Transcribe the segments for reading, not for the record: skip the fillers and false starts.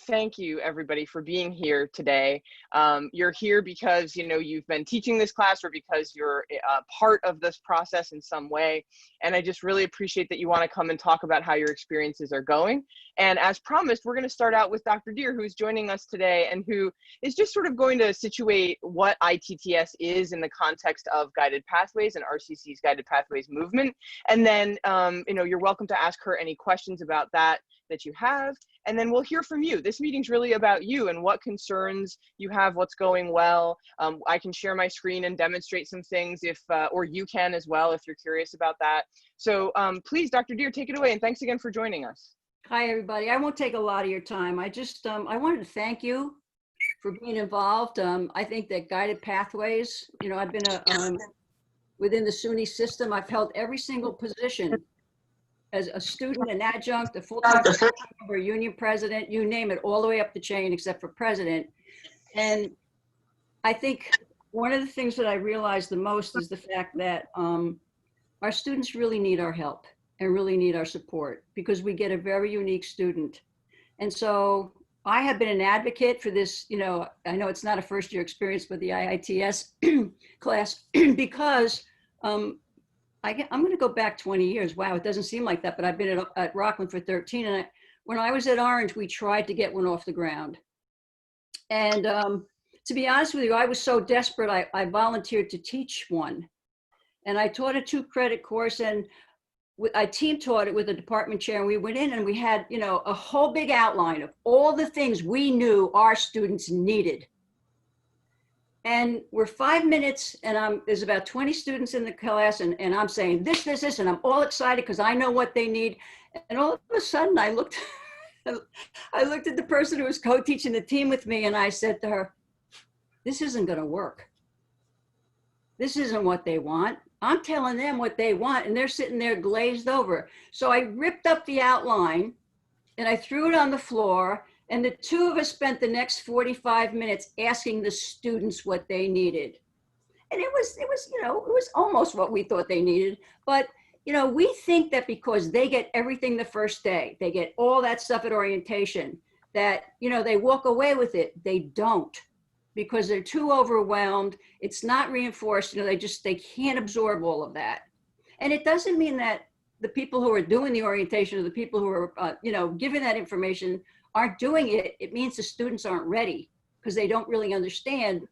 Thank you, everybody, for being here today. You're here because, you've been teaching this class or because you're a part of this process in some way. And I just really appreciate that you want to come and talk about how your experiences are going. And as promised, we're going to start out with Dr. Deer, who's joining us today and who is just sort of going to situate what IttS is in the context of guided pathways and RCC's guided pathways movement. And then, you're welcome to ask her any questions about that you have, and then we'll hear from you. This meeting's really about you and what concerns you have, what's going well. I can share my screen and demonstrate some things if, or you can as well if you're curious about that. So please, Dr. Deer, take it away, and thanks again for joining us. Hi, everybody. I won't take a lot of your time. I just, I wanted to thank you for being involved. I think that guided pathways, I've been within the SUNY system, I've held every single position as a student, an adjunct, a full-time member, union president, you name it, all the way up the chain except for president. And I think one of the things that I realized the most is the fact that our students really need our help and really need our support because we get a very unique student. And so I have been an advocate for this, I know it's not a first year experience with the IITS class because I'm going to go back 20 years. Wow, it doesn't seem like that, but I've been at Rockland for 13. And when I was at Orange, we tried to get one off the ground. And to be honest with you, I was so desperate, I volunteered to teach one. And I taught a 2-credit course, and I team taught it with the department chair. And we went in and we had, a whole big outline of all the things we knew our students needed. And we're 5 minutes, and there's about 20 students in the class, and I'm saying this, and I'm all excited because I know what they need. And all of a sudden, I looked at the person who was co-teaching the team with me, and I said to her, "This isn't going to work. This isn't what they want. I'm telling them what they want, and they're sitting there glazed over." So I ripped up the outline, and I threw it on the floor. And the two of us spent the next 45 minutes asking the students what they needed. And it was almost what we thought they needed. But, we think that because they get everything the first day, they get all that stuff at orientation, that, they walk away with it. They don't, because they're too overwhelmed. It's not reinforced. They can't absorb all of that. And it doesn't mean that the people who are doing the orientation or the people who are, giving that information aren't doing it. It means the students aren't ready because they don't really understand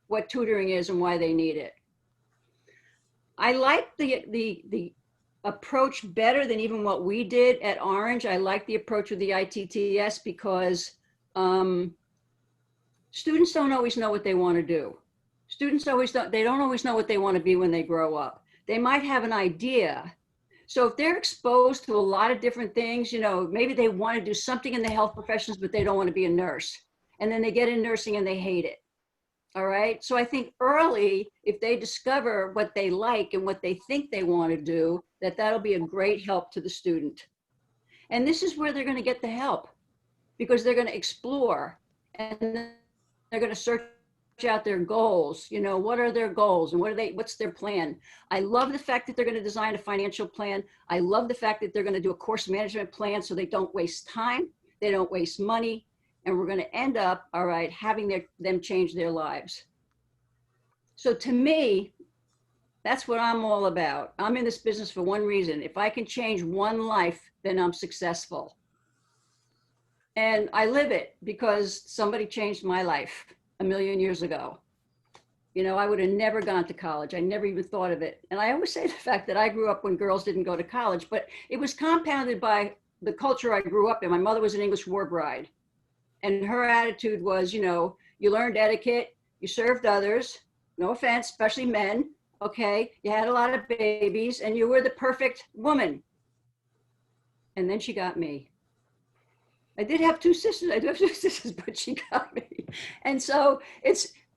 what tutoring is and why they need it. I like the approach better than even what we did at Orange. I like the approach with the IttS because students don't always know what they want to do. Students they don't always know what they want to be when they grow up. They might have an idea. So if they're exposed to a lot of different things, maybe they want to do something in the health professions, but they don't want to be a nurse. And then they get in nursing and they hate it. All right. So I think early, if they discover what they like and what they think they want to do, that'll be a great help to the student. And this is where they're going to get the help because they're going to explore and they're going to search out their goals. What are their goals and what's their plan? I love the fact that they're going to design a financial plan. I love the fact that they're going to do a course management plan so they don't waste time, they don't waste money, and we're going to end up, all right, having them change their lives. So to me, that's what I'm all about. I'm in this business for one reason. If I can change one life, then I'm successful. And I live it because somebody changed my life a million years ago. I would have never gone to college. I never even thought of it. And I always say the fact that I grew up when girls didn't go to college, but it was compounded by the culture I grew up in. My mother was an English war bride. And her attitude was, you learned etiquette, you served others, no offense, especially men, okay? You had a lot of babies and you were the perfect woman. And then she got me. I did have 2 sisters. I do have 2 sisters, but she got me. And so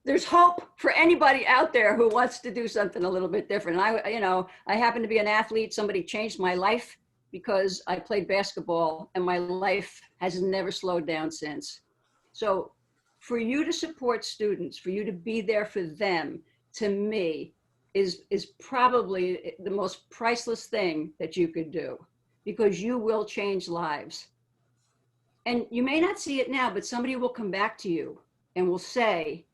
there's hope for anybody out there who wants to do something a little bit different. I happen to be an athlete. Somebody changed my life because I played basketball and my life has never slowed down since. So for you to support students, for you to be there for them, to me, is probably the most priceless thing that you could do because you will change lives. And you may not see it now, but somebody will come back to you and will say,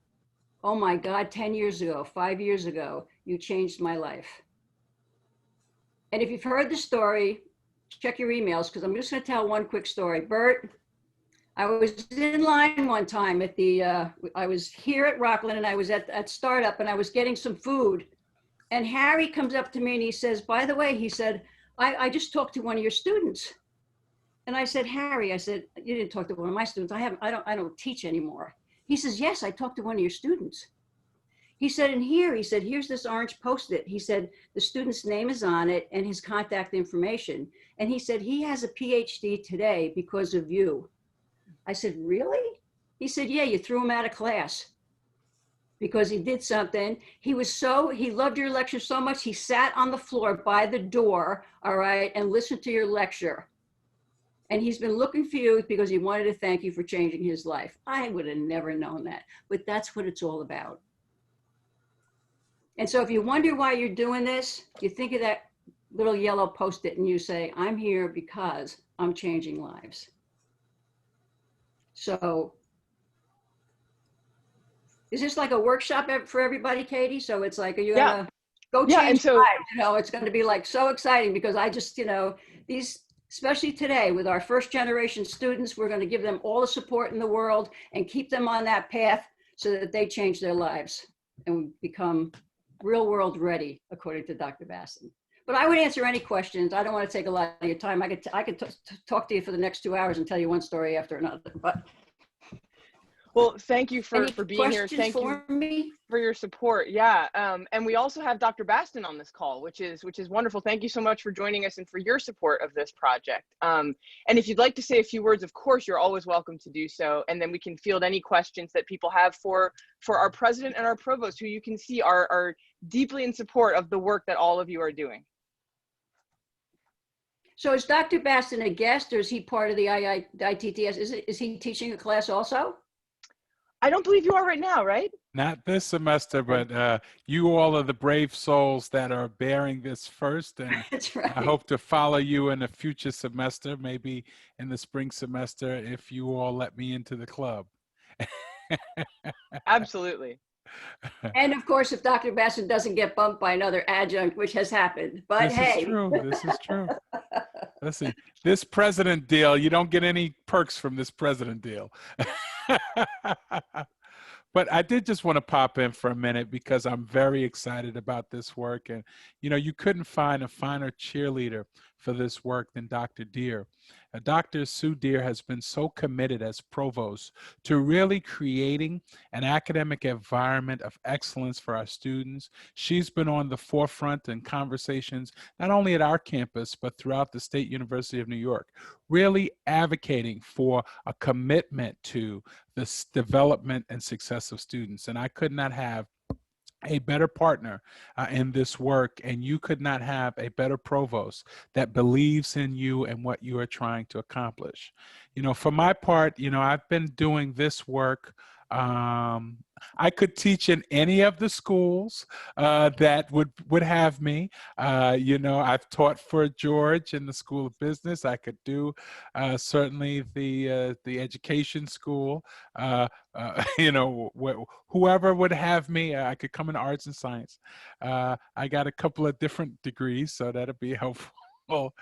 oh my God, 10 years ago, 5 years ago, you changed my life. And if you've heard the story, check your emails, because I'm just going to tell one quick story. Bert, I was in line one time at I was here at Rockland, and I was at Startup, and I was getting some food. And Harry comes up to me and he says, by the way, he said, I just talked to one of your students. And I said, Harry, I said, you didn't talk to one of my students. I don't teach anymore. He says, yes, I talked to one of your students. He said, and here, he said, here's this orange Post-it. He said, the student's name is on it and his contact information. And he said, he has a PhD today because of you. I said, really? He said, yeah, you threw him out of class because he did something. He loved your lecture so much, he sat on the floor by the door, all right, and listened to your lecture. And he's been looking for you because he wanted to thank you for changing his life. I would have never known that, but that's what it's all about. And so if you wonder why you're doing this, you think of that little yellow Post-it and you say, I'm here because I'm changing lives. So is this like a workshop for everybody, Katie? So it's like, are you gonna go change lives? You know, it's gonna be like so exciting because I just, you know, these, especially today with our first generation students, we're gonna give them all the support in the world and keep them on that path so that they change their lives and become real world ready, according to Dr. Basson. But I would answer any questions. I don't want to take a lot of your time. I could talk to you for the next 2 hours and tell you one story after another. But well, thank you for being here. Thank you for your support. Yeah, and we also have Dr. Baston on this call, which is wonderful. Thank you so much for joining us and for your support of this project. And if you'd like to say a few words, of course, you're always welcome to do so. And then we can field any questions that people have for our president and our provost, who you can see are deeply in support of the work that all of you are doing. So is Dr. Baston a guest, or is he part of the ITTS? Is he teaching a class also? I don't believe you are right now, right? Not this semester, but you all are the brave souls that are bearing this first. And that's right. I hope to follow you in a future semester, maybe in the spring semester, if you all let me into the club. Absolutely. And of course, if Dr. Basson doesn't get bumped by another adjunct, which has happened, but this hey. Is true. This is true. Listen, this president deal, you don't get any perks from this president deal. But I did just want to pop in for a minute because I'm very excited about this work. And, you know, you couldn't find a finer cheerleader for this work than Dr. Deer. Dr. Sue Deer has been so committed as provost to really creating an academic environment of excellence for our students. She's been on the forefront in conversations, not only at our campus, but throughout the State University of New York, really advocating for a commitment to the development and success of students. And I could not have a better partner in this work, and you could not have a better provost that believes in you and what you are trying to accomplish. You know, for my part, you know, I've been doing this work. I could teach in any of the schools that would have me. You know, I've taught for George in the School of Business. I could do certainly the education school. You know, whoever would have me, I could come in arts and science. I got a couple of different degrees, so that'll be helpful.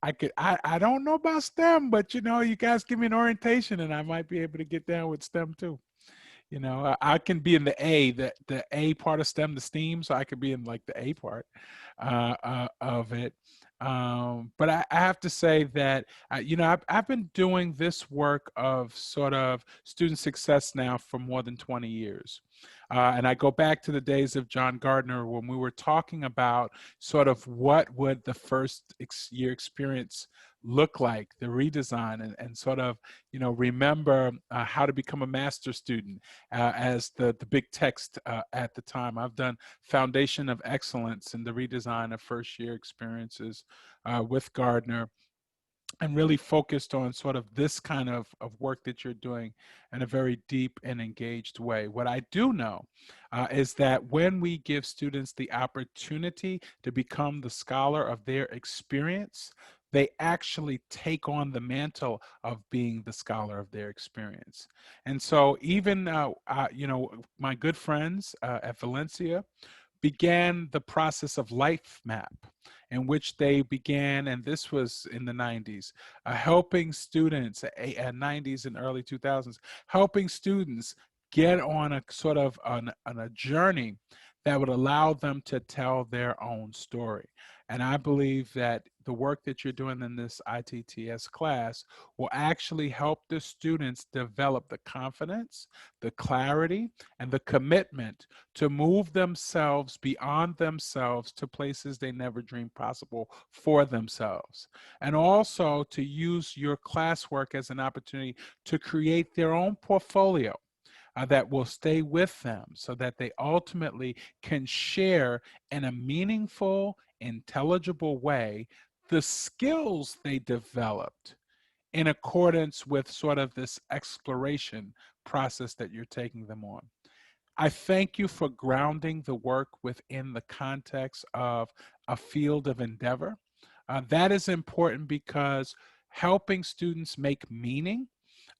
I don't know about STEM, but you know, you guys give me an orientation and I might be able to get down with STEM too. You know, I can be in the A part of STEM, the STEAM, so I could be in like the A part of it. But I have to say that, you know, I've been doing this work of sort of student success now for more than 20 years. And I go back to the days of John Gardner when we were talking about sort of what would the first year experience look like, the redesign, and sort of, you know, remember how to become a master student as the big text at the time. I've done Foundation of Excellence in the redesign of first year experiences with Gardner, and really focused on sort of this kind of work that you're doing in a very deep and engaged way. What I do know is that when we give students the opportunity to become the scholar of their experience, they actually take on the mantle of being the scholar of their experience. And so even, my good friends at Valencia began the process of Life Map, in which they began, and this was in the 90s, helping students, 90s and early 2000s, helping students get on a sort of on a journey that would allow them to tell their own story. And I believe that the work that you're doing in this IttS class will actually help the students develop the confidence, the clarity, and the commitment to move themselves beyond themselves to places they never dreamed possible for themselves. And also to use your classwork as an opportunity to create their own portfolio that will stay with them so that they ultimately can share in a meaningful, intelligible way the skills they developed in accordance with sort of this exploration process that you're taking them on. I thank you for grounding the work within the context of a field of endeavor. That is important because helping students make meaning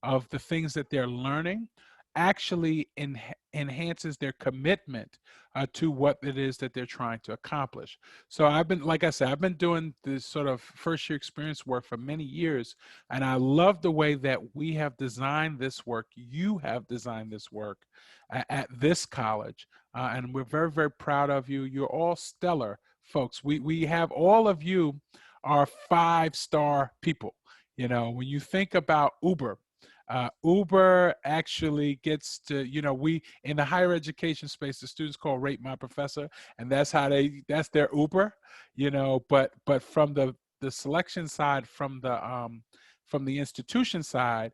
of the things that they're learning actually enhances their commitment to what it is that they're trying to accomplish. So I've been, like I said, I've been doing this sort of first year experience work for many years, and I love the way that we have designed this work. You have designed this work at this college, and we're very, very proud of you. You're all stellar folks. We have all of you are 5-star people. You know, when you think about Uber, Uber actually gets to, we in the higher education space, the students call Rate My Professor, and that's that's their Uber, but from the selection side, from the institution side,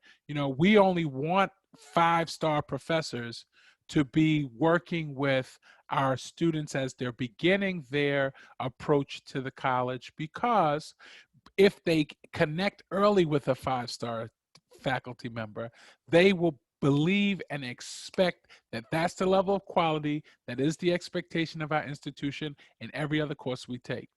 we only want 5-star professors to be working with our students as they're beginning their approach to the college, because if they connect early with a 5-star faculty member, they will believe and expect that that's the level of quality that is the expectation of our institution in every other course we take.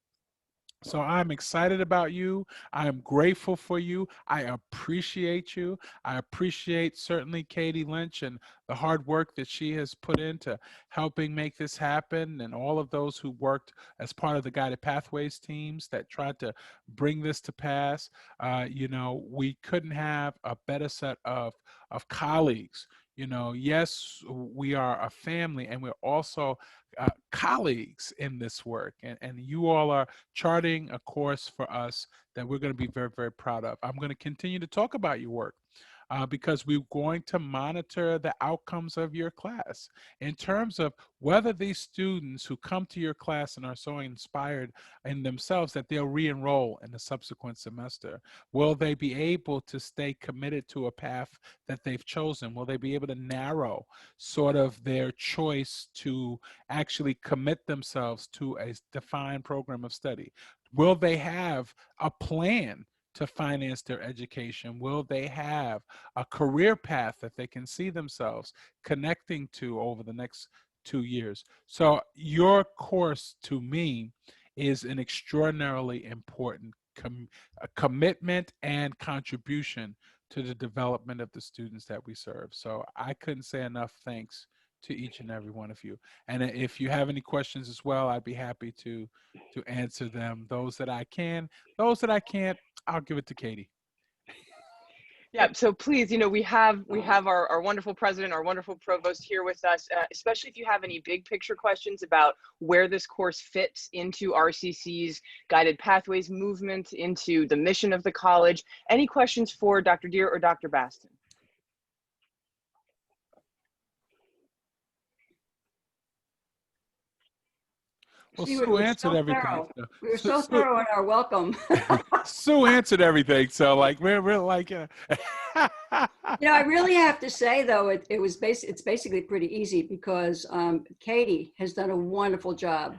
So I'm excited about you. I'm grateful for you. I appreciate you. I appreciate certainly Katie Lynch and the hard work that she has put into helping make this happen, and all of those who worked as part of the Guided Pathways teams that tried to bring this to pass. We couldn't have a better set of colleagues. Yes, we are a family, and we're also colleagues in this work, and you all are charting a course for us that we're going to be very, very proud of. I'm going to continue to talk about your work because we're going to monitor the outcomes of your class in terms of whether these students who come to your class and are so inspired in themselves that they'll re-enroll in the subsequent semester. Will they be able to stay committed to a path that they've chosen? Will they be able to narrow sort of their choice to actually commit themselves to a defined program of study? Will they have a plan to finance their education? Will they have a career path that they can see themselves connecting to over the next 2 years? So your course, to me, is an extraordinarily important commitment and contribution to the development of the students that we serve. So I couldn't say enough thanks to each and every one of you. And if you have any questions as well, I'd be happy to answer them. Those that I can, those that I can't, I'll give it to Katie. Yeah, so please, we have our wonderful president, our wonderful provost here with us, especially if you have any big picture questions about where this course fits into RCC's Guided Pathways movement, into the mission of the college. Any questions for Dr. Deer or Dr. Baston? Well, See, Sue answered everything. thorough. We were so thorough in our welcome. Sue answered everything. So like, we're like, I really have to say though, it's basically pretty easy because Katie has done a wonderful job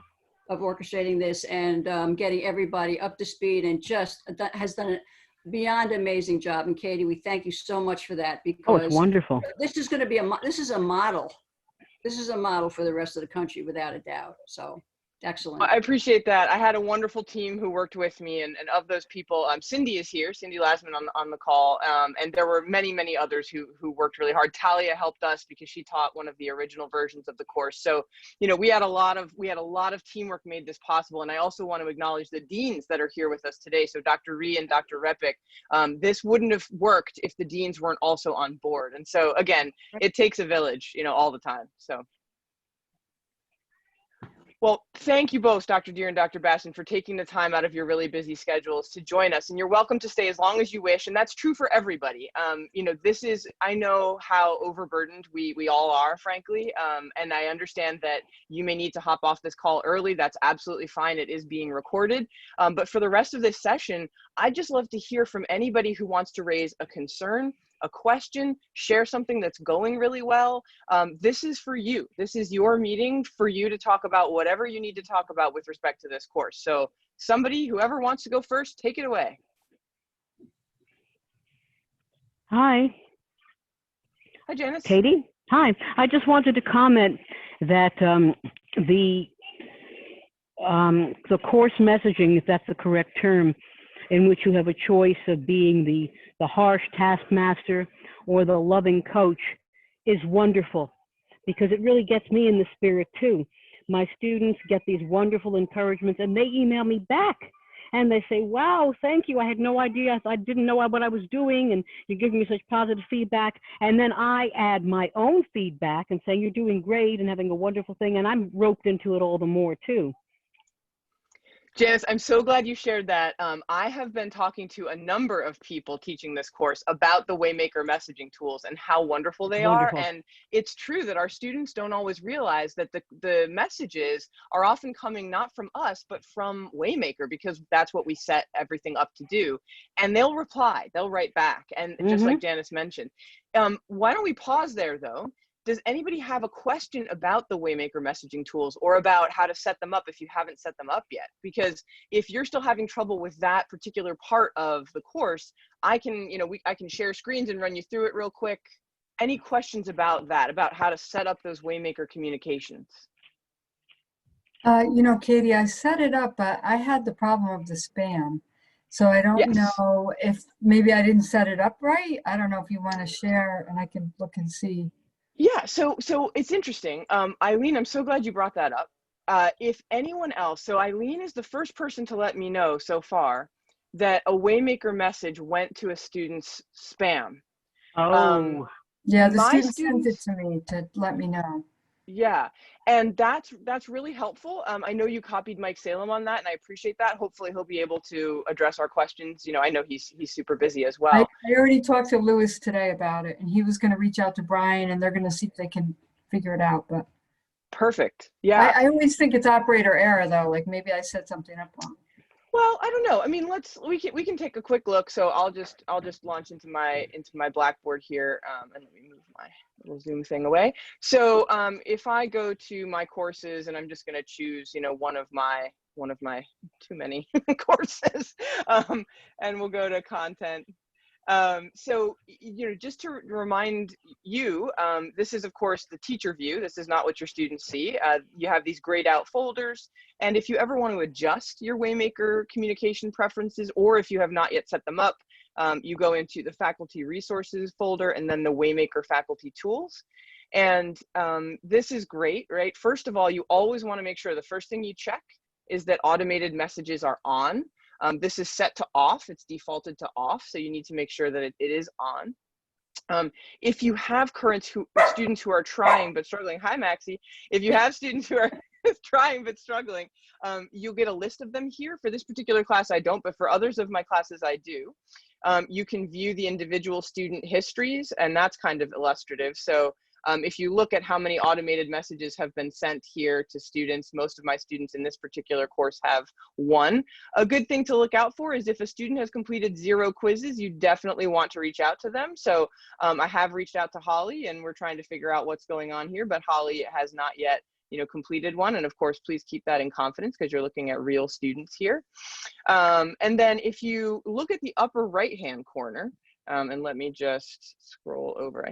of orchestrating this and getting everybody up to speed, and just has done a beyond amazing job. And Katie, we thank you so much for that, because it's wonderful. This is going to be this is a model. This is a model for the rest of the country, without a doubt. So Excellent. I appreciate that. I had a wonderful team who worked with me, and of those people, Cindy is here, Cindy Lasman on the call, and there were many, many others who worked really hard. Talia helped us because she taught one of the original versions of the course. So, you know, we had a lot of teamwork made this possible, and I also want to acknowledge the deans that are here with us today. So Dr. Ree and Dr. Repik, this wouldn't have worked if the deans weren't also on board. And so again, it takes a village, you know, all the time. So. Well, thank you both, Dr. Deere and Dr. Basson, for taking the time out of your really busy schedules to join us. And you're welcome to stay as long as you wish. And that's true for everybody. You know, I know how overburdened we all are, frankly. And I understand that you may need to hop off this call early. That's absolutely fine. It is being recorded. But for the rest of this session, I'd just love to hear from anybody who wants to raise a concern, a question, share something that's going really well. This is for you. This is your meeting for you to talk about whatever you need to talk about with respect to this course. So somebody, whoever wants to go first, take it away. Hi. Hi, Janice. Katie? Hi. I just wanted to comment that the course messaging, if that's the correct term, in which you have a choice of being the harsh taskmaster or the loving coach, is wonderful, because it really gets me in the spirit too. My students get these wonderful encouragements and they email me back and they say, wow, thank you. I had no idea. I didn't know what I was doing, and you're giving me such positive feedback. And then I add my own feedback and say, you're doing great and having a wonderful thing. And I'm roped into it all the more too. Janice, I'm so glad you shared that. I have been talking to a number of people teaching this course about the Waymaker messaging tools and how wonderful they are. And it's true that our students don't always realize that the messages are often coming not from us, but from Waymaker, because that's what we set everything up to do. And they'll reply, they'll write back. And just like Janice mentioned, why don't we pause there though? Does anybody have a question about the Waymaker messaging tools or about how to set them up if you haven't set them up yet? Because if you're still having trouble with that particular part of the course, I can share screens and run you through it real quick. Any questions about that, about how to set up those Waymaker communications? You know, Katie, I set it up, but I had the problem of the spam. So I don't know if maybe I didn't set it up right. I don't know if you want to share and I can look and see. Yeah, so it's interesting. Eileen, I'm so glad you brought that up. If anyone else, so Eileen is the first person to let me know so far that a Waymaker message went to a student's spam. Oh. Yeah, the student sent it to me to let me know. Yeah, and that's really helpful. I know you copied Mike Salem on that, and I appreciate that. Hopefully he'll be able to address our questions. You know, I know he's super busy as well. I already talked to Lewis today about it, and he was going to reach out to Brian, and they're going to see if they can figure it out. But perfect. Yeah. I always think it's operator error though. Like maybe I set something up wrong. Well, I don't know. I mean, we can take a quick look. So I'll just launch into my Blackboard here, and let me move my little Zoom thing away. So if I go to my courses, and I'm just going to choose, you know, one of my too many courses, and we'll go to content. So, you know, just to remind you, this is, of course, the teacher view. This is not what your students see. You have these grayed out folders. And if you ever want to adjust your Waymaker communication preferences, or if you have not yet set them up, you go into the faculty resources folder and then the Waymaker faculty tools. And this is great, right? First of all, you always want to make sure the first thing you check is that automated messages are on. This is set to off, it's defaulted to off, so you need to make sure that it is on. If you have students who are trying but struggling, hi Maxie, if you have students who are trying but struggling, you'll get a list of them here. For this particular class I don't, but for others of my classes I do. You can view the individual student histories, and that's kind of illustrative. So if you look at how many automated messages have been sent here to students, most of my students in this particular course have 1. A good thing to look out for is if a student has completed 0 quizzes, you definitely want to reach out to them. So I have reached out to Holly, and we're trying to figure out what's going on here, but Holly has not yet, you know, completed one. And of course, please keep that in confidence because you're looking at real students here. And then if you look at the upper right-hand corner, and let me just scroll over,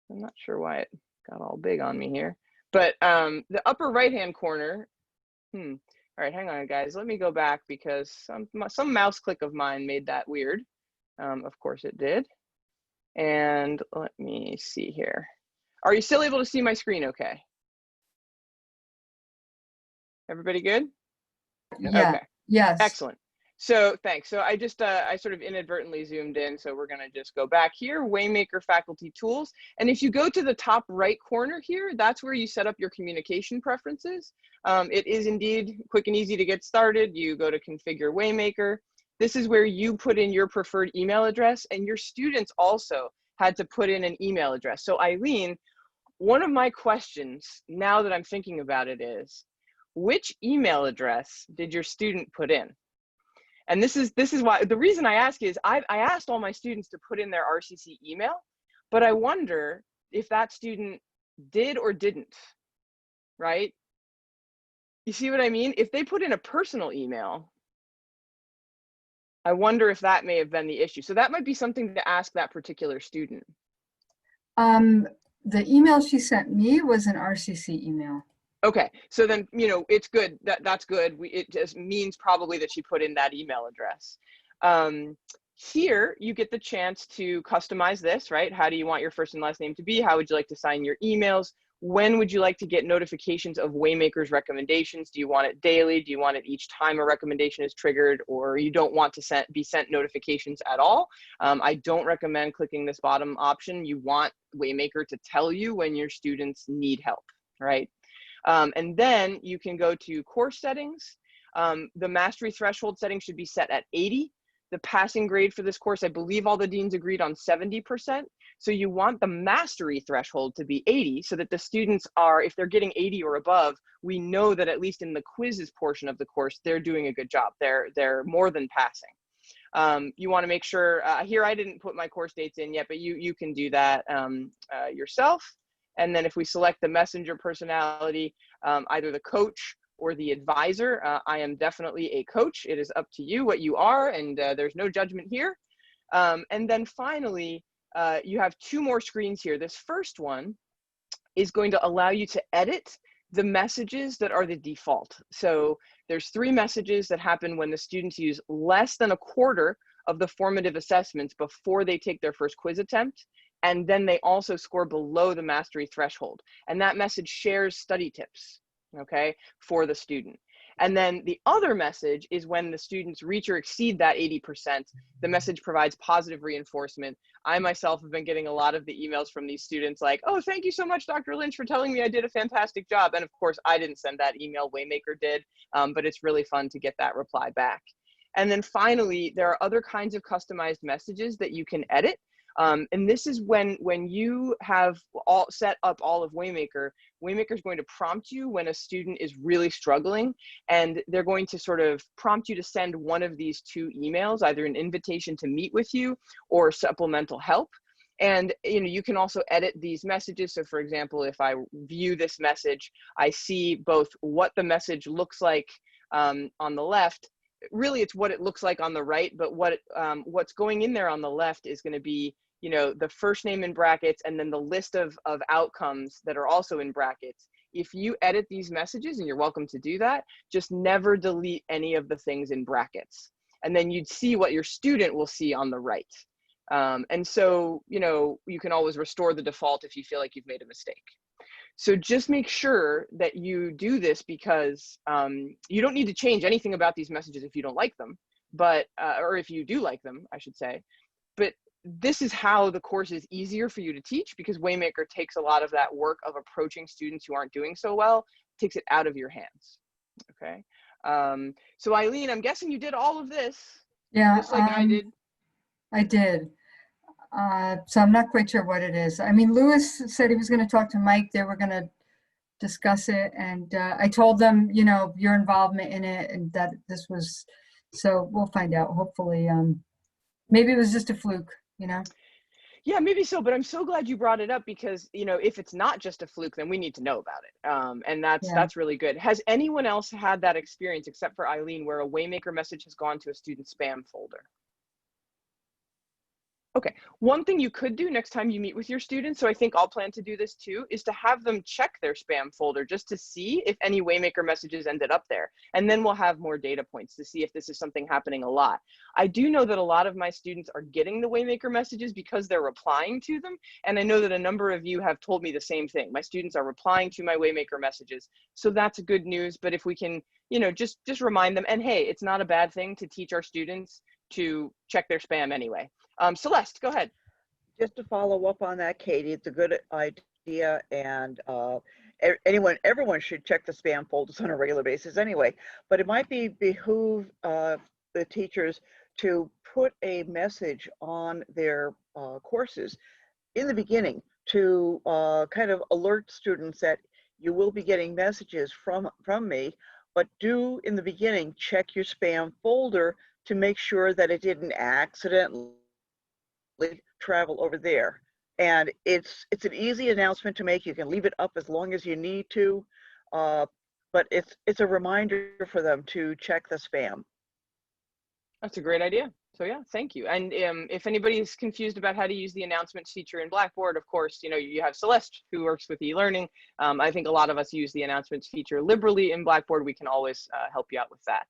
I'm not sure why it got all big on me here, but the upper right-hand corner, All right, hang on, guys. Let me go back because some mouse click of mine made that weird. Of course it did. And let me see here. Are you still able to see my screen okay? Everybody good? Yeah. Okay. Yes. Excellent. So thanks. So I just, I sort of inadvertently zoomed in. So we're gonna just go back here, Waymaker faculty tools. And if you go to the top right corner here, that's where you set up your communication preferences. It is indeed quick and easy to get started. You go to configure Waymaker. This is where you put in your preferred email address, and your students also had to put in an email address. So Eileen, one of my questions now that I'm thinking about it is, which email address did your student put in? And this is why, the reason I ask is I asked all my students to put in their RCC email, but I wonder if that student did or didn't, right? You see what I mean? If they put in a personal email, I wonder if that may have been the issue. So that might be something to ask that particular student. The email she sent me was an RCC email. Okay, so then, you know, it's good. That's good. It just means probably that she put in that email address. Here, you get the chance to customize this, right? How do you want your first and last name to be? How would you like to sign your emails? When would you like to get notifications of Waymaker's recommendations? Do you want it daily? Do you want it each time a recommendation is triggered, or you don't want to be sent notifications at all? I don't recommend clicking this bottom option. You want Waymaker to tell you when your students need help, right? And then you can go to course settings. The mastery threshold setting should be set at 80. The passing grade for this course, I believe all the deans agreed on 70%. So you want the mastery threshold to be 80 so that the students are, if they're getting 80 or above, we know that at least in the quizzes portion of the course, they're doing a good job. They're more than passing. You want to make sure, here I didn't put my course dates in yet, but you can do that yourself. And then if we select the messenger personality, either the coach or the advisor, I am definitely a coach. It is up to you what you are, and there's no judgment here. And then finally, you have two more screens here. This first one is going to allow you to edit the messages that are the default. So there's 3 messages that happen when the students use less than a quarter of the formative assessments before they take their first quiz attempt. And then they also score below the mastery threshold. And that message shares study tips, okay, for the student. And then the other message is when the students reach or exceed that 80%, the message provides positive reinforcement. I myself have been getting a lot of the emails from these students like, oh, thank you so much, Dr. Lynch, for telling me I did a fantastic job. And of course, I didn't send that email, Waymaker did, but it's really fun to get that reply back. And then finally, there are other kinds of customized messages that you can edit. And this is when you have set up all of Waymaker, Waymaker is going to prompt you when a student is really struggling, and they're going to sort of prompt you to send one of these 2 emails, either an invitation to meet with you or supplemental help. And you can also edit these messages. So for example, if I view this message, I see both what the message looks like on the left. Really, it's what it looks like on the right, but what's going in there on the left is going to be the first name in brackets and then the list of outcomes that are also in brackets. If you edit these messages, and you're welcome to do that, just never delete any of the things in brackets. And then you'd see what your student will see on the right. And so, you can always restore the default if you feel like you've made a mistake. So just make sure that you do this because you don't need to change anything about these messages if you don't like them, but, or if you do like them, I should say. But this is how the course is easier for you to teach, because Waymaker takes a lot of that work of approaching students who aren't doing so well, takes it out of your hands, okay? So Eileen, I'm guessing you did all of this, just like I did. I did. So I'm not quite sure what it is. I mean, Lewis said he was going to talk to Mike. They were going to discuss it. And I told them, your involvement in it and that this was, so we'll find out. Hopefully, maybe it was just a fluke, Yeah, maybe so, but I'm so glad you brought it up because, if it's not just a fluke, then we need to know about it. And that's really good. Has anyone else had that experience except for Eileen where a Waymaker message has gone to a student spam folder? Okay. One thing you could do next time you meet with your students, so I think I'll plan to do this too, is to have them check their spam folder just to see if any Waymaker messages ended up there. And then we'll have more data points to see if this is something happening a lot. I do know that a lot of my students are getting the Waymaker messages because they're replying to them. And I know that a number of you have told me the same thing. My students are replying to my Waymaker messages. So that's good news. But if we can, you know, just remind them, and hey, it's not a bad thing to teach our students to check their spam anyway. Celeste, go ahead. Just to follow up on that, Katie, it's a good idea, and everyone should check the spam folders on a regular basis anyway. But it might behoove the teachers to put a message on their courses in the beginning to kind of alert students that you will be getting messages from me, but do in the beginning check your spam folder to make sure that it didn't accidentally travel over there. And it's an easy announcement to make. You can leave it up as long as you need to, but it's a reminder for them to check the spam. That's a great idea. So yeah, thank you. And if anybody's confused about how to use the announcements feature in Blackboard, of course, you know, you have Celeste who works with e-learning. I think a lot of us use the announcements feature liberally in Blackboard. We can always help you out with that.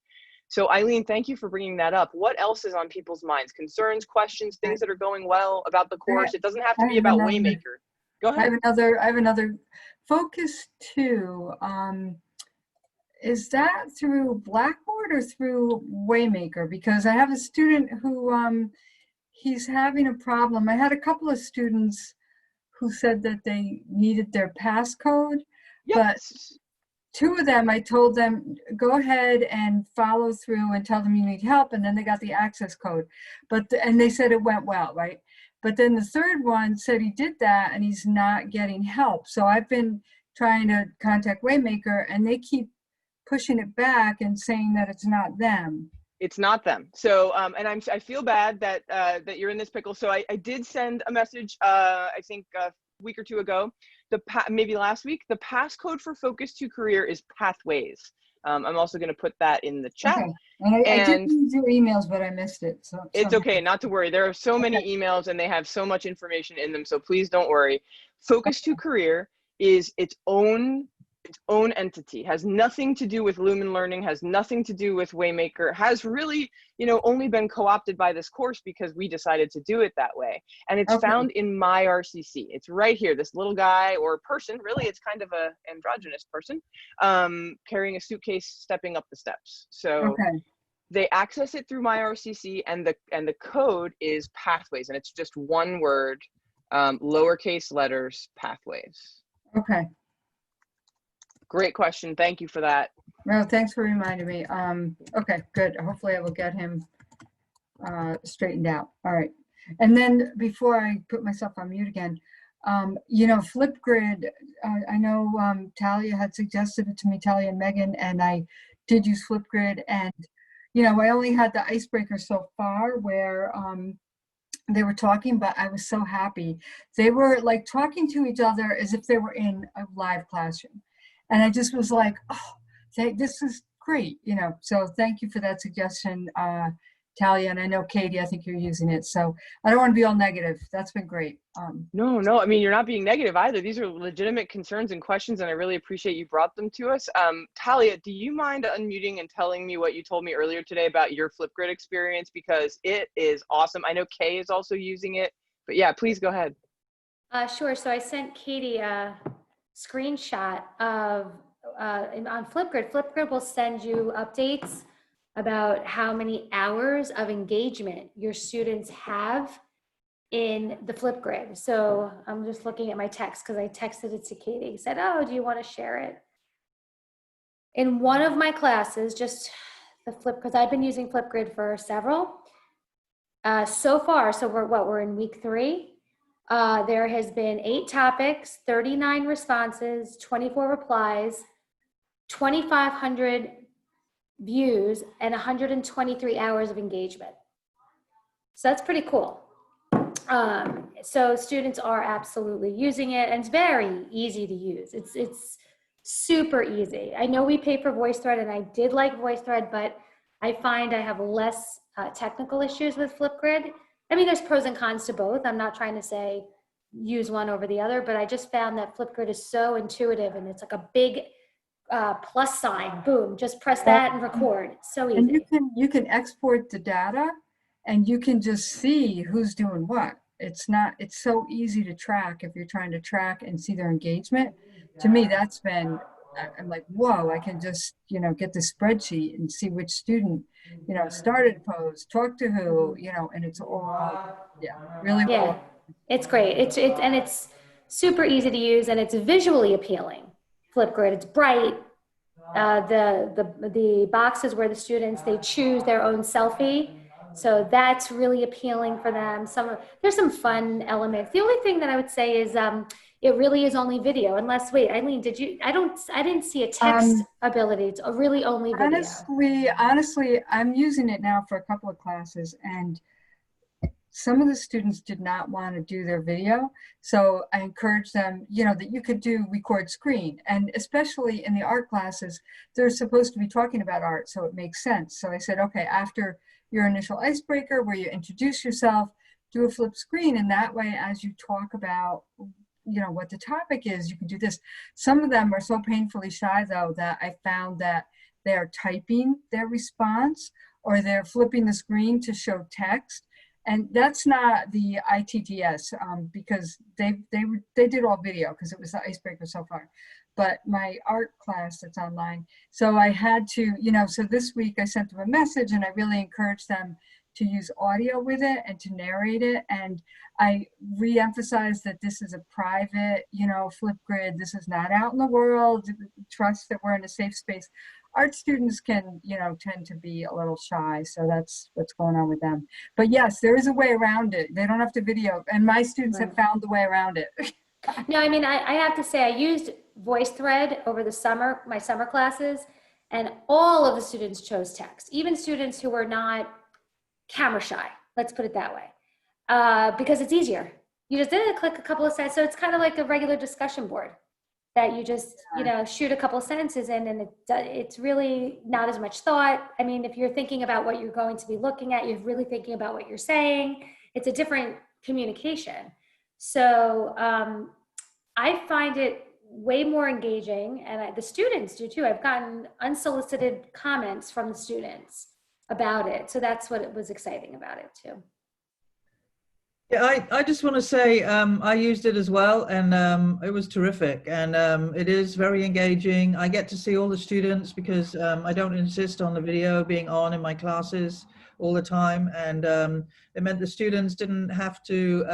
So Eileen, thank you for bringing that up. What else is on people's minds? Concerns, questions, things that are going well about the course? It doesn't have to be about Waymaker. Go ahead. I have another focus too. Is that through Blackboard or through Waymaker? Because I have a student who he's having a problem. I had a couple of students who said that they needed their passcode, but two of them, I told them, go ahead and follow through and tell them you need help. And then they got the access code, and they said it went well, right? But then the third one said he did that and he's not getting help. So I've been trying to contact Waymaker and they keep pushing it back and saying that it's not them. It's not them. So, and I feel bad that that you're in this pickle. So I did send a message, I think a week or two ago, maybe last week. The passcode for Focus to Career is Pathways. I'm also going to put that in the chat. Okay. And I did read your emails, but I missed it. So it's okay, not to worry. There are so many emails and they have so much information in them. So please don't worry. Focus to Career is its own entity, has nothing to do with Lumen Learning, has nothing to do with Waymaker, has really, you know, only been co-opted by this course because we decided to do it that way. And it's found in my RCC. It's right here, this little guy or person, really it's kind of a androgynous person, carrying a suitcase, stepping up the steps. So they access it through my RCC, and the code is Pathways, and it's just one word, lowercase letters, Pathways. Okay. Great question. Thank you for that. Well, thanks for reminding me. Okay, good. Hopefully I will get him straightened out. All right. And then before I put myself on mute again, you know, Flipgrid, I know Talia had suggested it to me, Talia and Megan, and I did use Flipgrid. And, you know, I only had the icebreaker so far where they were talking, but I was so happy. They were like talking to each other as if they were in a live classroom. And I just was like, oh, this is great, you know. So thank you for that suggestion, Talia. And I know, Katie, I think you're using it. So I don't want to be all negative. That's been great. No, I mean, you're not being negative either. These are legitimate concerns and questions, and I really appreciate you brought them to us. Talia, do you mind unmuting and telling me what you told me earlier today about your Flipgrid experience? Because it is awesome. I know Kay is also using it, but yeah, please go ahead. Sure. So I sent Katie a screenshot of on Flipgrid. Flipgrid will send you updates about how many hours of engagement your students have in the Flipgrid. So I'm just looking at my text because I texted it to Katie. He said, oh, do you want to share it? In one of my classes, just the because I've been using Flipgrid for several. So far, so we're in week 3. There has been 8 topics, 39 responses, 24 replies, 2,500 views, and 123 hours of engagement. So that's pretty cool. So students are absolutely using it, and it's very easy to use. It's super easy. I know we pay for VoiceThread, and I did like VoiceThread, but I find I have less technical issues with Flipgrid. I mean, there's pros and cons to both. I'm not trying to say use one over the other, but I just found that Flipgrid is so intuitive, and it's like a big plus sign. Boom, just press that and record. It's so And easy. you can export the data and you can just see who's doing what. It's so easy to track if you're trying to track and see their engagement. To me, that's been, I'm like, whoa, I can just, get the spreadsheet and see which student, started post, talked to who, and it's all, yeah, really Yeah, well. it's great. It's super easy to use, and it's visually appealing. Flipgrid, it's bright. The boxes where the students, they choose their own selfie. So that's really appealing for them. There's some fun elements. The only thing that I would say is it really is only video, unless, wait, Eileen, I didn't see a text ability. It's really only video. Honestly, I'm using it now for a couple of classes, and some of the students did not want to do their video. So I encouraged them, that you could do record screen. And especially in the art classes, they're supposed to be talking about art, so it makes sense. So I said, okay, after your initial icebreaker where you introduce yourself, do a flip screen. And that way, as you talk about, what the topic is, you can do this. Some of them are so painfully shy, though, that I found that they're typing their response or they're flipping the screen to show text. And that's not the IttS because they did all video because it was the icebreaker so far. But my art class that's online, so I had to, so this week I sent them a message and I really encouraged them to use audio with it and to narrate it. And I re-emphasized that this is a private, Flipgrid. This is not out in the world. Trust that we're in a safe space. Art students can, tend to be a little shy. So that's what's going on with them. But yes, there is a way around it. They don't have to video. And my students have found the way around it. No, I mean, I have to say I used VoiceThread over the summer, my summer classes, and all of the students chose text, even students who were not camera shy, let's put it that way, because it's easier. You just click a couple of sentences. So it's kind of like a regular discussion board that you just, shoot a couple of sentences in, and it's really not as much thought. I mean, if you're thinking about what you're going to be looking at, you're really thinking about what you're saying. It's a different communication. So I find it way more engaging, and the students do too. I've gotten unsolicited comments from the students about it. So that's what it was exciting about it too. Yeah, I just want to say I used it as well, and it was terrific, and it is very engaging. I get to see all the students because I don't insist on the video being on in my classes all the time, and it meant the students didn't have to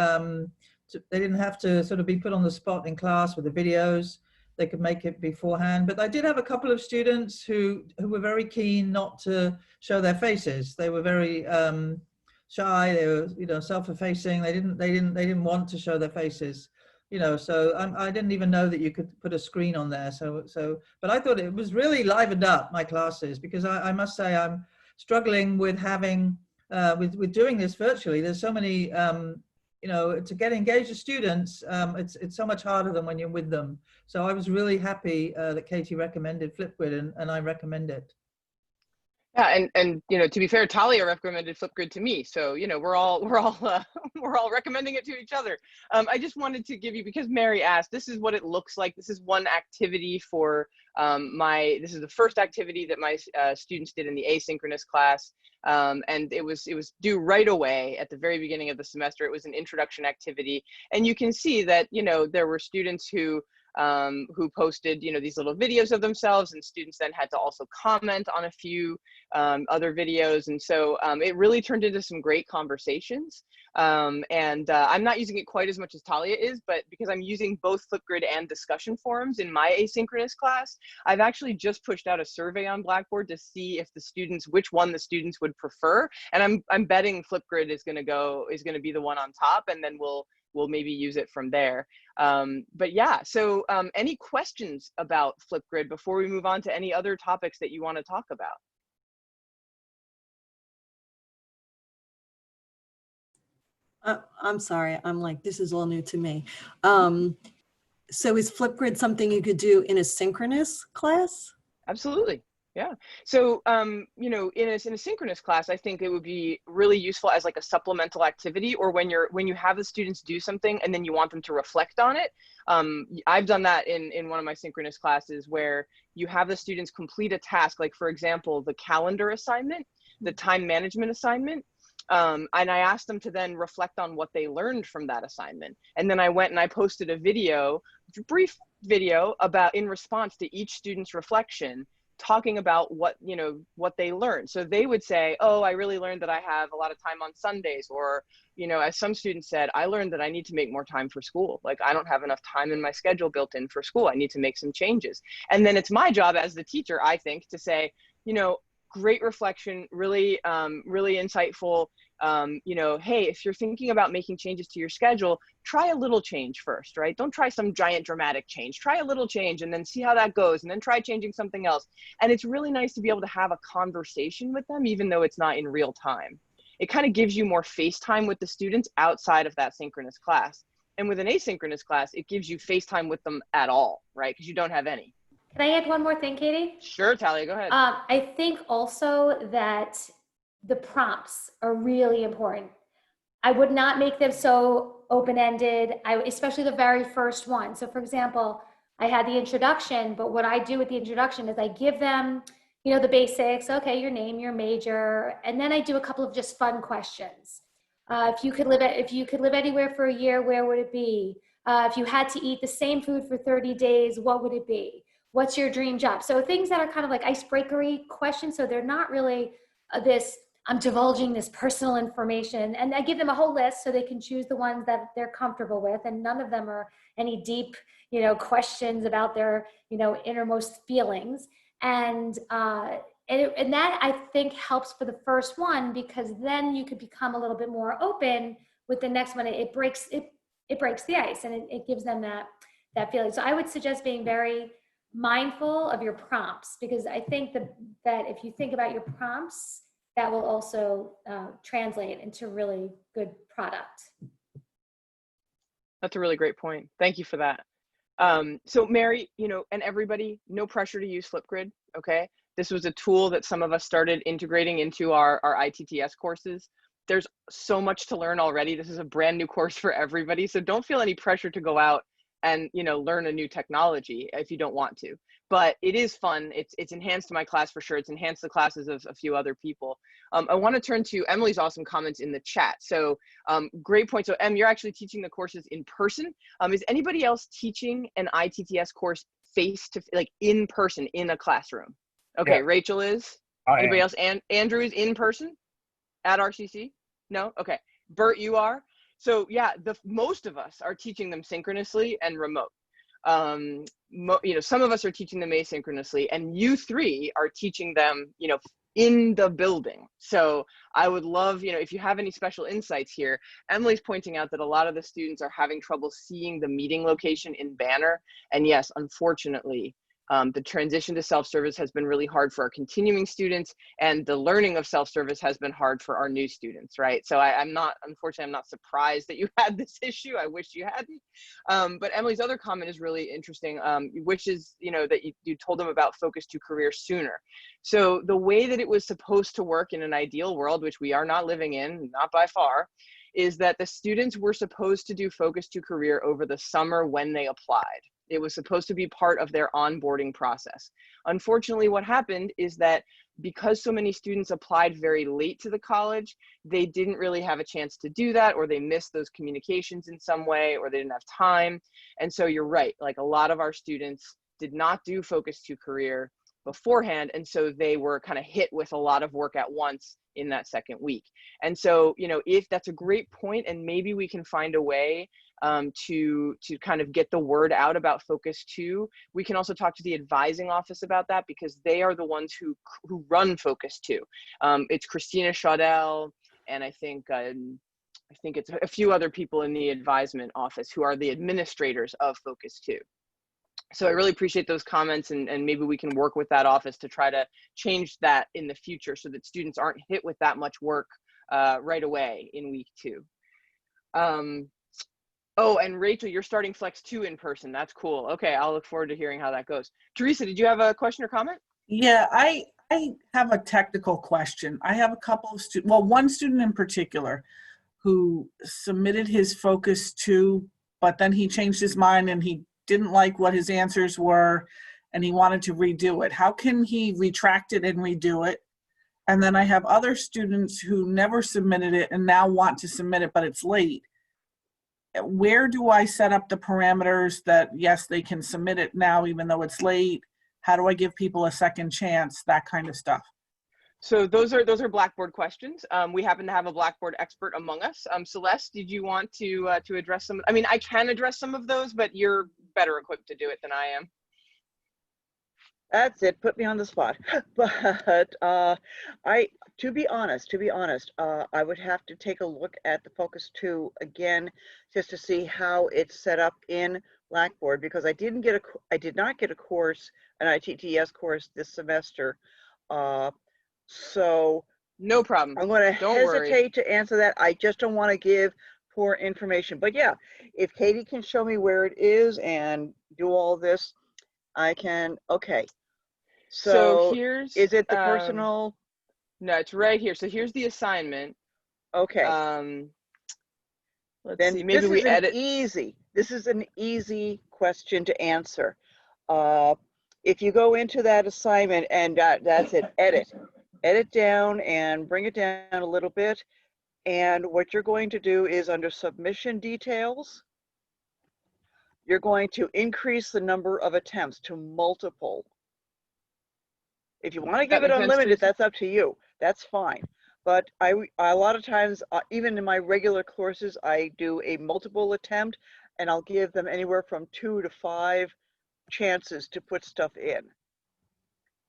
sort of be put on the spot in class with the videos. They could make it beforehand. But I did have a couple of students who were very keen not to show their faces. They were very shy. They were, self-effacing. They didn't want to show their faces, So I didn't even know that you could put a screen on there. But I thought it was really livened up my classes, because I must say I'm struggling with having with doing this virtually. There's so many, to get engaged with students. It's so much harder than when you're with them. So I was really happy that Katie recommended Flipgrid, and I recommend it. Yeah, and to be fair, Talia recommended Flipgrid to me, so we're all recommending it to each other. I just wanted to give you, because Mary asked, this is what it looks like. This is one activity for this is the first activity that my students did in the asynchronous class, and it was due right away at the very beginning of the semester. It was an introduction activity, and you can see that there were students who posted, these little videos of themselves, and students then had to also comment on a few other videos. And so it really turned into some great conversations. And I'm not using it quite as much as Talia is, but because I'm using both Flipgrid and discussion forums in my asynchronous class, I've actually just pushed out a survey on Blackboard to see if which one the students would prefer. And I'm betting Flipgrid is going to be the one on top, and then we'll maybe use it from there. But yeah, so any questions about Flipgrid before we move on to any other topics that you want to talk about? I'm sorry, I'm like, this is all new to me. So is Flipgrid something you could do in a synchronous class? Absolutely. Yeah. So, you know, in a synchronous class, I think it would be really useful as like a supplemental activity, or when you have the students do something and then you want them to reflect on it. I've done that in one of my synchronous classes where you have the students complete a task, like for example, the calendar assignment, the time management assignment. And I asked them to then reflect on what they learned from that assignment. And then I went and I posted a video, brief video about in response to each student's reflection, talking about what, you know, what they learned. So they would say, oh, I really learned that I have a lot of time on Sundays, or, you know, as some students said, I learned that I need to make more time for school. Like I don't have enough time in my schedule built in for school. I need to make some changes. And then it's my job as the teacher, I think, to say, you know, great reflection, really, really insightful. You know, hey, if you're thinking about making changes to your schedule, try a little change first, right? Don't try some giant dramatic change. Try a little change and then see how that goes, and then try changing something else. And it's really nice to be able to have a conversation with them, even though it's not in real time. It kind of gives you more face time with the students outside of that synchronous class. And with an asynchronous class, it gives you face time with them at all, right? Because you don't have any. Can I add one more thing, Katie? Sure, Talia, go ahead. I think also that the prompts are really important. I would not make them so open-ended, especially the very first one. So for example, I had the introduction, but what I do with the introduction is I give them, you know, the basics, okay, your name, your major, and then I do a couple of just fun questions. If you could live anywhere for a year, where would it be? If you had to eat the same food for 30 days, what would it be? What's your dream job? So things that are kind of like icebreakery questions. So they're not really I'm divulging this personal information, and I give them a whole list so they can choose the ones that they're comfortable with. And none of them are any deep, you know, questions about their, you know, innermost feelings. And that I think helps for the first one, because then you could become a little bit more open with the next one. It breaks the ice, and it gives them that feeling. So I would suggest being very mindful of your prompts, because I think that if you think about your prompts, that will also translate into really good product. That's a really great point. Thank you for that. So Mary, you know, and everybody, no pressure to use Flipgrid, okay? This was a tool that some of us started integrating into our IttS courses. There's so much to learn already. This is a brand new course for everybody. So don't feel any pressure to go out and, you know, learn a new technology if you don't want to. But it is fun. It's enhanced my class for sure. It's enhanced the classes of a few other people. I want to turn to Emily's awesome comments in the chat. So great point. So Em, you're actually teaching the courses in person. Is anybody else teaching an IttS course like in person in a classroom? Okay, yeah. Rachel is. Anybody else? Andrew is in person at RCC? No? Okay. Bert, you are? So yeah, most of us are teaching them synchronously and remote. You know, some of us are teaching them asynchronously, and you three are teaching them, you know, in the building. So I would love, you know, if you have any special insights here. Emily's pointing out that a lot of the students are having trouble seeing the meeting location in Banner. And yes, unfortunately, the transition to self-service has been really hard for our continuing students, and the learning of self-service has been hard for our new students, right? So unfortunately, I'm not surprised that you had this issue. I wish you hadn't. But Emily's other comment is really interesting, which is, you know, that you told them about focus to career sooner. So the way that it was supposed to work in an ideal world, which we are not living in, not by far, is that the students were supposed to do focus to career over the summer when they applied. It was supposed to be part of their onboarding process. Unfortunately, what happened is that because so many students applied very late to the college, they didn't really have a chance to do that, or they missed those communications in some way, or they didn't have time. And so you're right, like a lot of our students did not do focus to career beforehand. And so they were kind of hit with a lot of work at once in that second week. And so, you know, if that's a great point, and maybe we can find a way to kind of get the word out about Focus 2. We can also talk to the advising office about that, because they are the ones who run Focus 2. It's Christina Chaudel, and I think it's a few other people in the advisement office who are the administrators of Focus 2. So I really appreciate those comments, and maybe we can work with that office to try to change that in the future so that students aren't hit with that much work right away in week 2. Oh, and Rachel, you're starting Flex 2 in person. That's cool. Okay, I'll look forward to hearing how that goes. Teresa, did you have a question or comment? Yeah, I have a technical question. I have a couple of students, well, one student in particular who submitted his Focus 2, but then he changed his mind and he didn't like what his answers were and he wanted to redo it. How can he retract it and redo it? And then I have other students who never submitted it and now want to submit it, but it's late. Where do I set up the parameters that, yes, they can submit it now even though it's late? How do I give people a second chance? That kind of stuff. So those are Blackboard questions. We happen to have a Blackboard expert among us. Celeste, did you want to address some? I mean, I can address some of those, but you're better equipped to do it than I am. That's it. Put me on the spot. But to be honest, I would have to take a look at the Focus 2 again, just to see how it's set up in Blackboard, because I did not get a course, an ITS course this semester. So no problem. I'm going to Don't worry. hesitate to answer that. I just don't want to give poor information. But yeah, if Katie can show me where it is and do all this, I can. Okay. So here's, is it the personal? No, it's right here. So here's the assignment. Okay. Let's then see. Maybe we edit. This is an easy question to answer. If you go into that assignment and that's it, edit down and bring it down a little bit. And what you're going to do is under submission details, you're going to increase the number of attempts to multiple. If you want to give it unlimited, that's up to you. That's fine. But a lot of times, even in my regular courses, I do a multiple attempt, and I'll give them anywhere from 2 to 5 chances to put stuff in.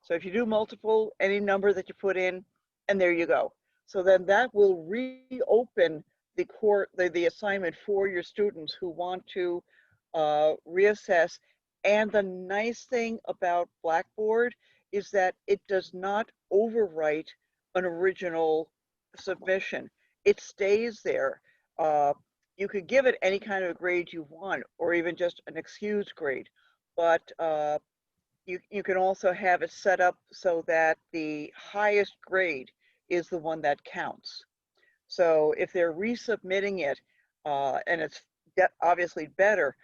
So if you do multiple, any number that you put in, and there you go. So then that will reopen the assignment for your students who want to reassess. And the nice thing about Blackboard is that it does not overwrite an original submission. It stays there. You could give it any kind of grade you want, or even just an excused grade, but you can also have it set up so that the highest grade is the one that counts. So if they're resubmitting it and it's obviously better,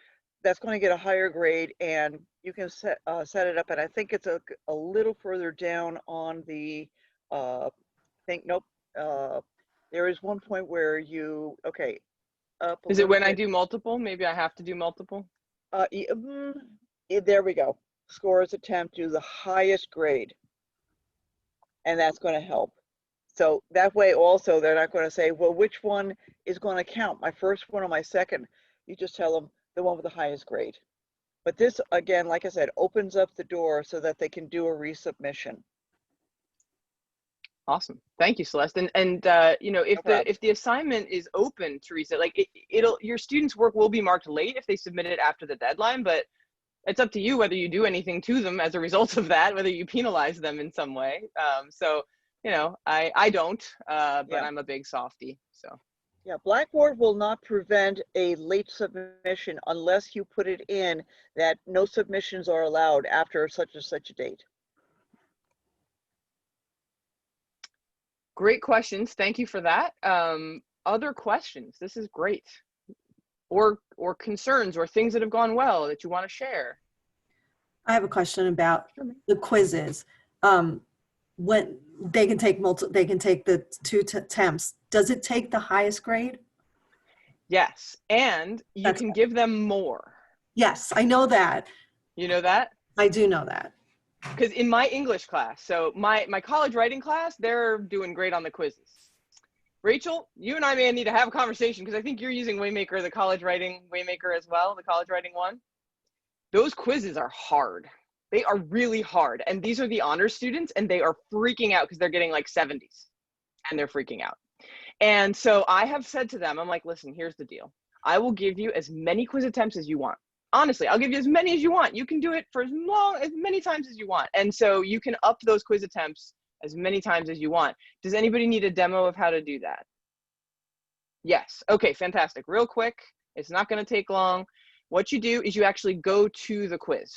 that's going to get a higher grade, and you can set it up. And I think it's a little further down on the there is one point where you up is it when I do multiple? Maybe I have to do multiple. There we go. Scores attempt to the highest grade, and that's going to help. So that way also they're not going to say, well, which one is going to count, my first one or my second? You just tell them the one with the highest grade. But this, again, like I said, opens up the door so that they can do a resubmission. Awesome. Thank you, Celeste. And you know, if the assignment is open to reset, like your students' work will be marked late if they submit it after the deadline, but it's up to you whether you do anything to them as a result of that, whether you penalize them in some way. So, you know, I don't, but yeah. I'm a big softie, so. Yeah, Blackboard will not prevent a late submission unless you put it in that no submissions are allowed after such and such a date. Great questions. Thank you for that. Other questions? This is great. Or concerns or things that have gone well that you want to share? I have a question about the quizzes. When they can take the 2 attempts. Does it take the highest grade? Yes, and you can give them more. Yes, I know that. You know that? I do know that. Because in my English class, so my college writing class, they're doing great on the quizzes. Rachel, you and I may need to have a conversation because I think you're using Waymaker, the college writing Waymaker as well, the college writing one. Those quizzes are hard. They are really hard. And these are the honors students, and they are freaking out because they're getting like 70s and they're freaking out. And so I have said to them, I'm like, listen, here's the deal. I will give you as many quiz attempts as you want. Honestly, I'll give you as many as you want. You can do it for as many times as you want. And so you can up those quiz attempts as many times as you want. Does anybody need a demo of how to do that? Yes. Okay, fantastic. Real quick. It's not going to take long. What you do is you actually go to the quiz.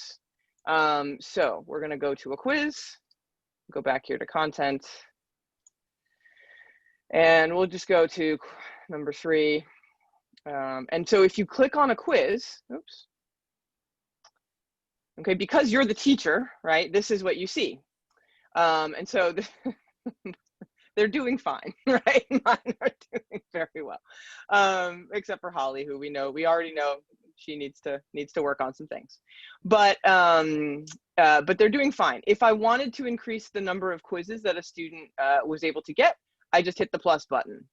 So we're going to go to a quiz. Go back here to content. And we'll just go to number 3. And so if you click on a quiz, oops. Okay, because you're the teacher, right? This is what you see. And so they're doing fine, right? Mine are doing very well, except for Holly, who we already know she needs to work on some things, but they're doing fine. If I wanted to increase the number of quizzes that a student was able to get, I just hit the plus button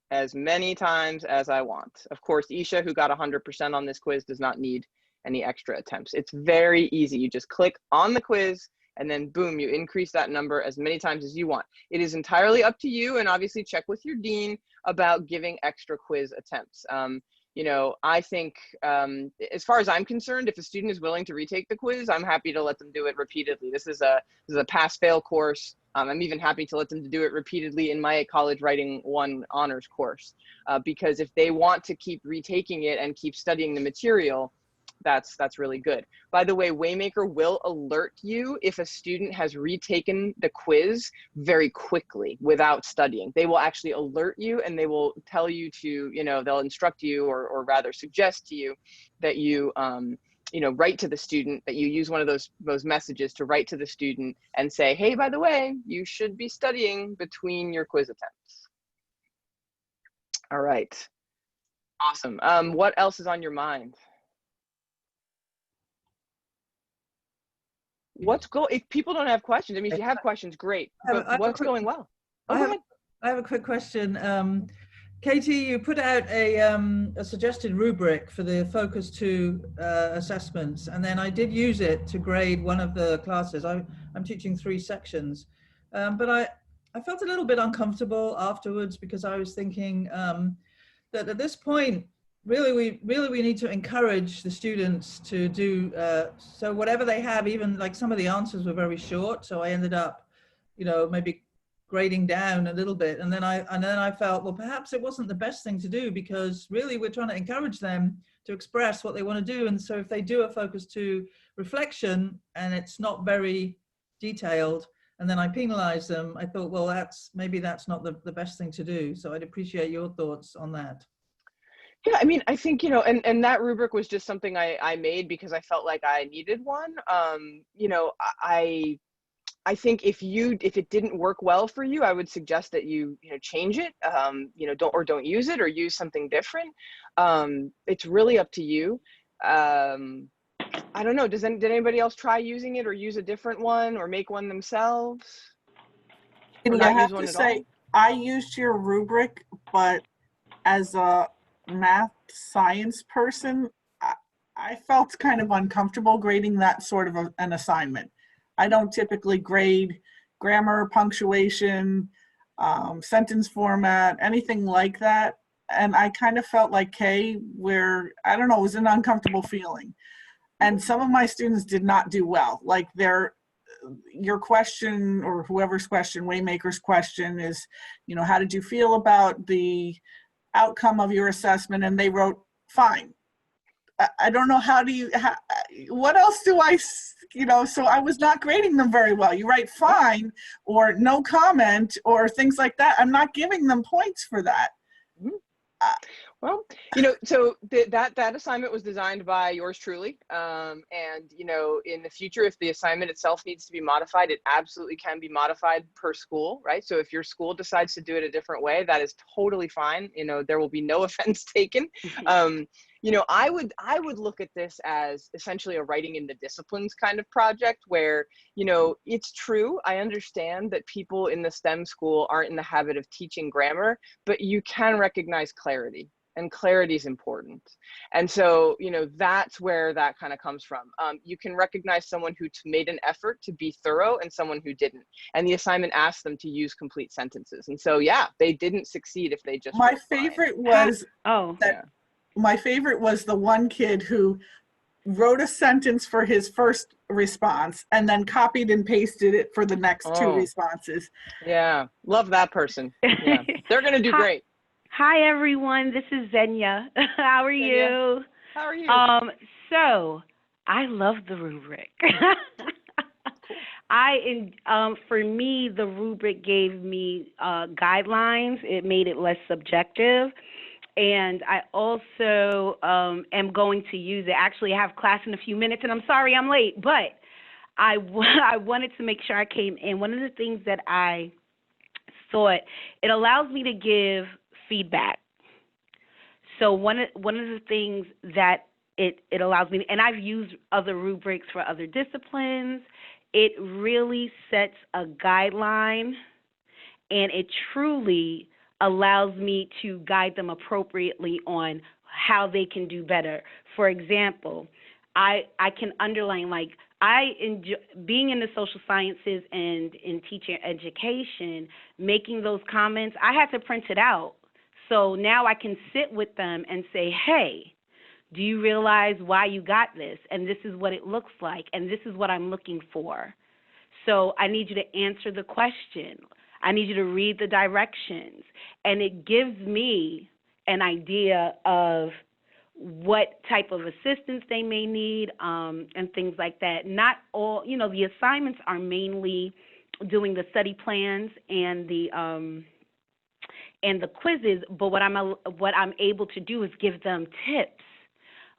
as many times as I want. Of course, Isha, who got 100% on this quiz, does not need any extra attempts. It's very easy. You just click on the quiz and then boom, you increase that number as many times as you want. It is entirely up to you, and obviously check with your dean about giving extra quiz attempts. You know, I think as far as I'm concerned, if a student is willing to retake the quiz, I'm happy to let them do it repeatedly. This is a pass-fail course. I'm even happy to let them do it repeatedly in my college writing 1 honors course, because if they want to keep retaking it and keep studying the material, that's really good. By the way, Waymaker will alert you if a student has retaken the quiz very quickly without studying. They will actually alert you, and they will tell you to, you know, they'll instruct you, or rather suggest to you that you, you know, write to the student, that you use one of those messages to write to the student and say, hey, by the way, you should be studying between your quiz attempts. All right, awesome. What else is on your mind? If people don't have questions, I mean, if you have questions, great, but what's going well? Oh, go ahead. I have a quick question. Katie, you put out a suggested rubric for the Focus 2 assessments, and then I did use it to grade one of the classes. I'm teaching 3 sections, but I felt a little bit uncomfortable afterwards, because I was thinking that at this point, really we need to encourage the students to do so whatever they have. Even like some of the answers were very short, so I ended up, you know, maybe grading down a little bit, and then I felt, well, perhaps it wasn't the best thing to do, because really we're trying to encourage them to express what they want to do. And so if they do a Focus 2 reflection and it's not very detailed, and then I penalize them, I thought, well, maybe that's not the best thing to do. So I'd appreciate your thoughts on that. Yeah, I mean, I think, you know, and that rubric was just something I made because I felt like I needed one. You know, I think if it didn't work well for you, I would suggest that you know, change it. You know, don't use it, or use something different. It's really up to you. I don't know. Did anybody else try using it, or use a different one, or make one themselves? Or I not have use one to at say, all? I used your rubric, but as a math science person, I felt kind of uncomfortable grading that sort of an assignment. I don't typically grade grammar, punctuation, sentence format, anything like that. And I kind of felt like Kay, where, I don't know, it was an uncomfortable feeling. And some of my students did not do well. Like your question, or whoever's question, Waymaker's question is, you know, how did you feel about the outcome of your assessment? And they wrote fine. I don't know, what else do I, you know, so I was not grading them very well. You write fine or no comment or things like that. I'm not giving them points for that. Well, you know, so that assignment was designed by yours truly. And, you know, in the future, if the assignment itself needs to be modified, it absolutely can be modified per school, right? So if your school decides to do it a different way, that is totally fine. You know, there will be no offense taken. You know, I would look at this as essentially a writing in the disciplines kind of project where, you know, it's true. I understand that people in the STEM school aren't in the habit of teaching grammar, but you can recognize clarity. And clarity is important. And so, you know, that's where that kind of comes from. You can recognize someone who made an effort to be thorough and someone who didn't. And the assignment asked them to use complete sentences. And so, yeah, they didn't succeed if they just My favorite was my favorite was the one kid who wrote a sentence for his first response and then copied and pasted it for the next 2 responses. Yeah, love that person. Yeah, they're going to do great. Hi, everyone. This is Zenya. How are you? How are you? So I love the rubric. For me, the rubric gave me guidelines. It made it less subjective. And I also am going to use it. Actually, I have class in a few minutes, and I'm sorry I'm late, but I wanted to make sure I came in. One of the things that I thought, it allows me to give feedback. So one of the things that it allows me, and I've used other rubrics for other disciplines, it really sets a guideline, and it truly allows me to guide them appropriately on how they can do better. For example, I can underline, like, I enjoy being in the social sciences and in teacher education, making those comments. I had to print it out. So now I can sit with them and say, hey, do you realize why you got this? And this is what it looks like, and this is what I'm looking for. So I need you to answer the question. I need you to read the directions. And it gives me an idea of what type of assistance they may need, and things like that. Not all, the assignments are mainly doing the study plans and the quizzes, but what I'm able to do is give them tips.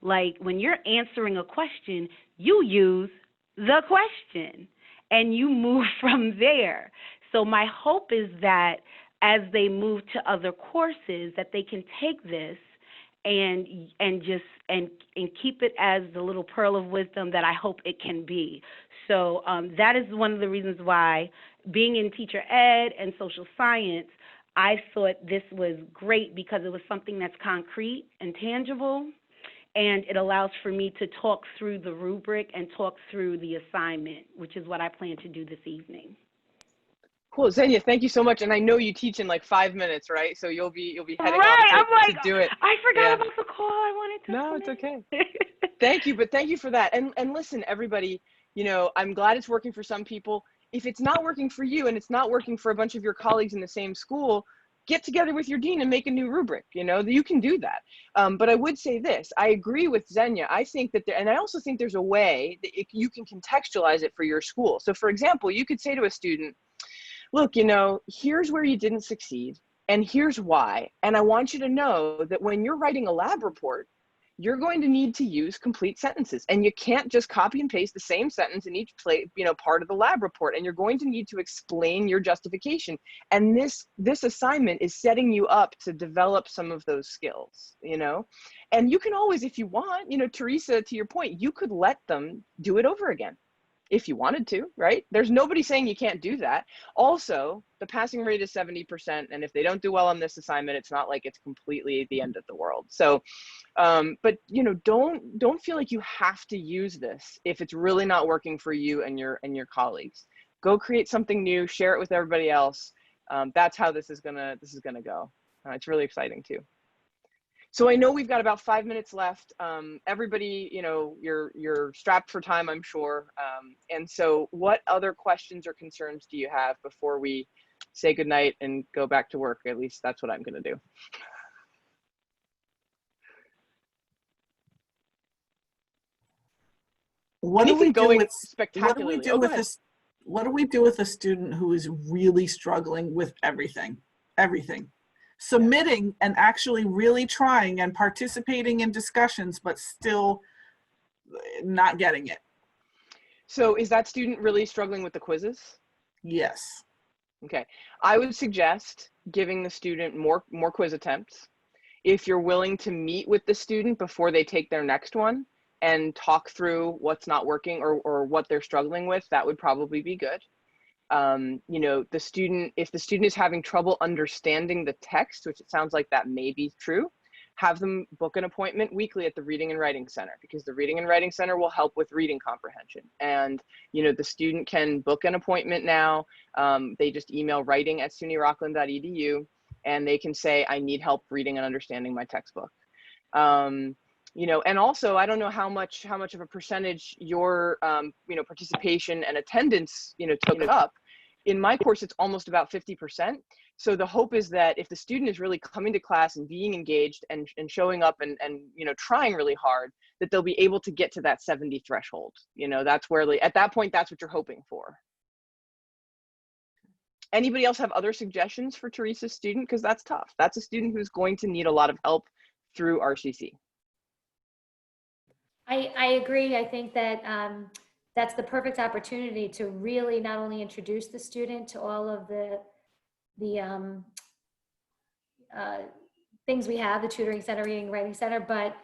Like, when you're answering a question, you use the question and you move from there. So my hope is that as they move to other courses, that they can take this and keep it as the little pearl of wisdom that I hope it can be. So that is one of the reasons why, being in teacher ed and social science, I thought this was great, because it was something that's concrete and tangible, and it allows for me to talk through the rubric and talk through the assignment, which is what I plan to do this evening. Cool, Xenia, thank you so much. And I know you teach in like 5 minutes, right? So you'll be heading right. off to do it. I forgot about the call. I wanted to. No, it's okay. Thank you, but thank you for that. And listen, everybody, I'm glad it's working for some people. If it's not working for you and it's not working for a bunch of your colleagues in the same school, get together with your dean and make a new rubric. You can do that. But I would say this, I agree with Xenia. I think that and I also think there's a way that you can contextualize it for your school. So for example, you could say to a student, look, here's where you didn't succeed and here's why. And I want you to know that when you're writing a lab report, you're going to need to use complete sentences, and you can't just copy and paste the same sentence in each part of the lab report, and you're going to need to explain your justification. And this assignment is setting you up to develop some of those skills, and you can always, if you want, Teresa, to your point, you could let them do it over again if you wanted to, right? There's nobody saying you can't do that. Also, the passing rate is 70%. And if they don't do well on this assignment, it's not like it's completely the end of the world. So, but don't feel like you have to use this if it's really not working for you and your colleagues. Go create something new, share it with everybody else. That's how this is gonna go. It's really exciting too. So I know we've got about 5 minutes left. Everybody, you're strapped for time, I'm sure. And so what other questions or concerns do you have before we say goodnight and go back to work? At least that's what I'm gonna do. What do we do with a student who is really struggling with everything? Submitting and actually really trying and participating in discussions, but still not getting it. So is that student really struggling with the quizzes? Yes. Okay, I would suggest giving the student more quiz attempts. If you're willing to meet with the student before they take their next one and talk through what's not working or what they're struggling with, that would probably be good. If the student is having trouble understanding the text, which it sounds like that may be true, have them book an appointment weekly at the Reading and Writing Center, because the Reading and Writing Center will help with reading comprehension. And, the student can book an appointment now. They just email writing@sunyrockland.edu, and they can say, I need help reading and understanding my textbook. And also, I don't know how much of a percentage your, participation and attendance, took up. In my course, it's almost about 50%. So the hope is that if the student is really coming to class and being engaged and showing up and trying really hard, that they'll be able to get to that 70 threshold. That's where, at that point, that's what you're hoping for. Anybody else have other suggestions for Teresa's student? Because that's tough. That's a student who's going to need a lot of help through RCC. I agree. I think that that's the perfect opportunity to really not only introduce the student to all of the things we have, the tutoring center, reading and writing center, but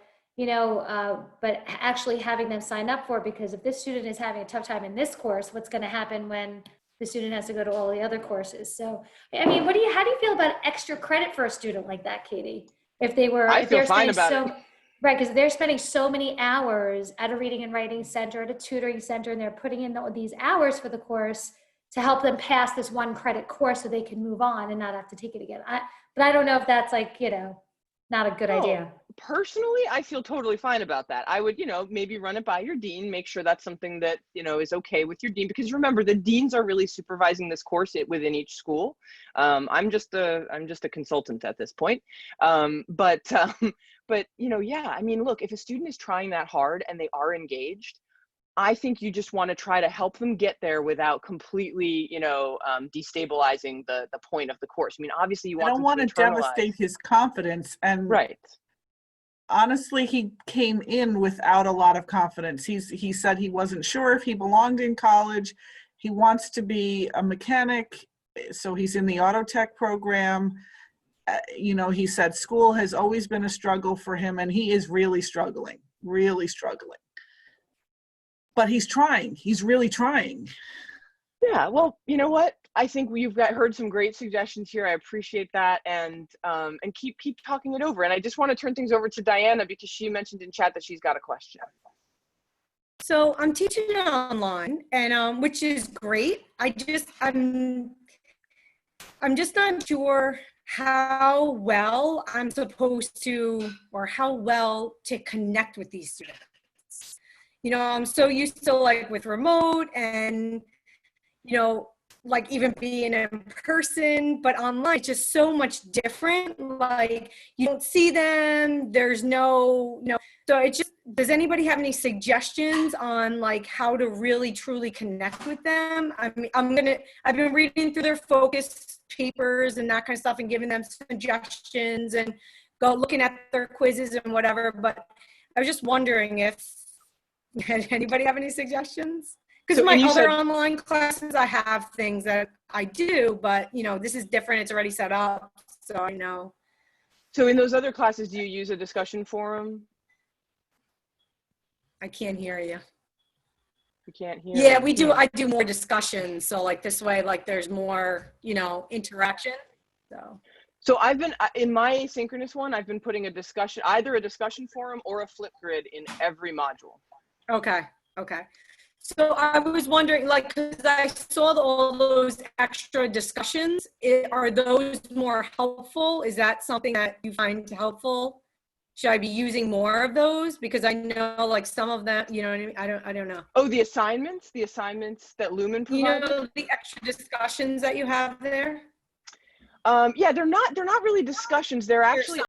but actually having them sign up for it, because if this student is having a tough time in this course, what's going to happen when the student has to go to all the other courses? So, I mean, how do you feel about extra credit for a student like that, Katie? If they're spending right, because they're spending so many hours at a reading and writing center, at a tutoring center, and they're putting in these hours for the course to help them pass this one credit course so they can move on and not have to take it again. But I don't know if that's like, not a good idea. Personally, I feel totally fine about that. I would, maybe run it by your dean, make sure that's something that, is okay with your dean, because remember, the deans are really supervising this course within each school. I'm just a consultant at this point. But yeah, I mean, look, if a student is trying that hard and they are engaged, I think you just want to try to help them get there without completely, destabilizing the point of the course. I mean, obviously you want don't want to devastate his confidence. And right. Honestly, he came in without a lot of confidence. He said he wasn't sure if he belonged in college. He wants to be a mechanic, so he's in the auto tech program. He said school has always been a struggle for him, and he is really struggling. But he's trying. He's really trying. Yeah, well, you know what? I think we've heard some great suggestions here. I appreciate that, and keep talking it over. And I just want to turn things over to Diana, because she mentioned in chat that she's got a question. So I'm teaching online, and which is great. I'm just not sure how well I'm supposed to, or how well to connect with these students. I'm so used to like with remote and, like even being in person, but online it's just so much different. Like you don't see them, there's no, so it just, does anybody have any suggestions on like how to really truly connect with them? I mean, I've been reading through their focus papers and that kind of stuff and giving them suggestions and looking at their quizzes and whatever, but I was just wondering if anybody have any suggestions? Because my other online classes, I have things that I do, but this is different. It's already set up, so I know. So in those other classes, do you use a discussion forum? I can't hear you. You can't hear? Yeah, we do. I do more discussion. So like this way, like there's more, interaction. So I've been, in my asynchronous one, I've been putting either a discussion forum or a Flipgrid in every module. Okay. So I was wondering, like, because I saw all those extra discussions, are those more helpful? Is that something that you find helpful? Should I be using more of those? Because I know, like, some of them, I don't know. Oh, the assignments that Lumen provides? The extra discussions that you have there? Yeah, they're not really discussions. They're actually